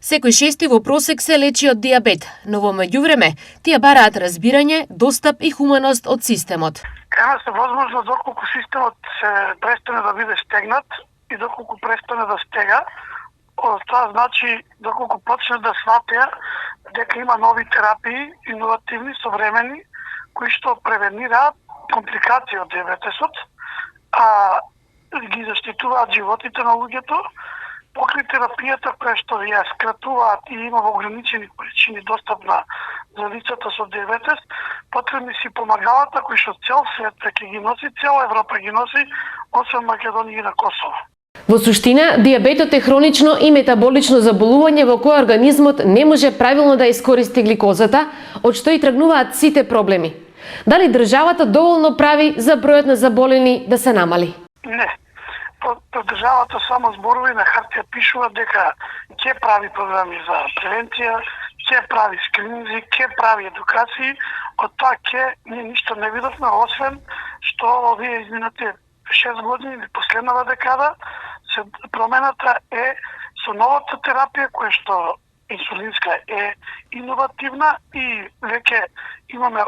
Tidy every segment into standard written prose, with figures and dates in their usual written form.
Секој шести во просек се лечи од диабет, но во меѓувреме тие бараат разбирање, достап и хуманост од системот. Има се возможност доколку системот се престане да биде стегнат и доколку престане да стега, тоа значи доколку почне да сватеа дека има нови терапии, иновативни, современи, кои што превенираат компликации од диабетесот, а ги заштитуваат животите на луѓето, покрај терапијата која што ја скратуваат и има во ограничени количини достап за лицата со диабетес, потребни си помагалата кои што цел свет ќе ги носи, цела Европа ги носи, освен Македонија и на Косово. Во суштина, диабетот е хронично и метаболично заболување во кое организмот не може правилно да искористи гликозата, од што и тргнуваат сите проблеми. Дали државата доволно прави за бројот на заболени да се намали? Не. Државата само зборува и на хартија пишува дека ќе прави програми за превенција, ќе прави скрининзи, ќе прави едукации. Од тоа ние ништо не видовме, освен што овие изминати 6 години или последната декада промената е со новата терапија која што инсулинска е иновативна и веќе имаме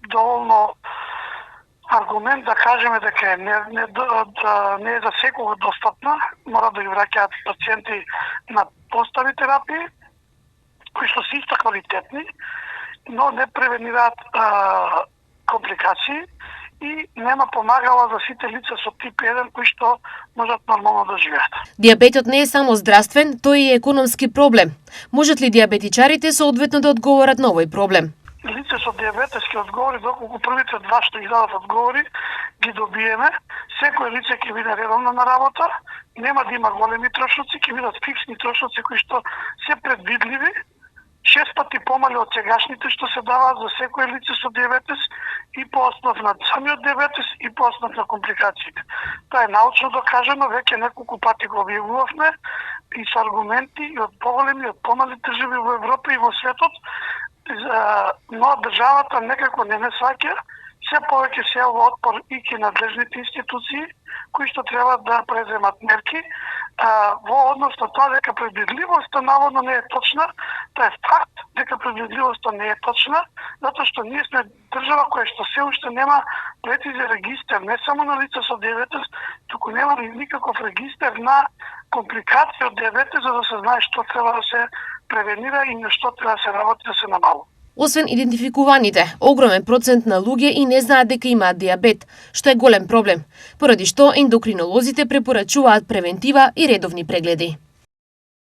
доволно аргумент да кажеме дека не е за секого достапна, мора да ги враќаат пациенти на постари терапии, кои што се исто квалитетни, но не превенираат компликации и нема помагала за сите лица со тип 1 кои што можат нормално да живеат. Диабетот не е само здравствен, тој е и економски проблем. Можат ли диабетичарите соодветно да одговорат на овој проблем? Лице со диабетес ќе одговори доколку првите два што ги дадат одговори ги добиеме. Секој лице ќе биде редовно на работа, нема да има големи трошоци, ќе бидат фиксни трошоци кои што се предвидливи, 6 пати помали од сегашните што се даваат за секој лице со диабетес и по основ на самиот диабетес и по основ на компликациите. Тоа е научно докажано, веќе неколку пати го објавувавме и со аргументи и од поголеми и од помали држави во Европа и во светот, но државата некако не сваќа, се повеќе се во отпор и ке надлежните институции кои што треба да преземат мерки во однос на тоа дека предвидливоста наводно не е точна. Тоа е факт дека предвидливоста не е точна, затоа што ние сме држава која што се уште нема прецизен регистер не само на лица со диабетес, туку нема никаков регистер на компликации од диабетес за да се знае што треба да се превенира и на што треба да се работи да се намалува. Освен идентификуваните, огромен процент на луѓе и не знаат дека имаат диабет, што е голем проблем, поради што ендокринолозите препорачуваат превентива и редовни прегледи.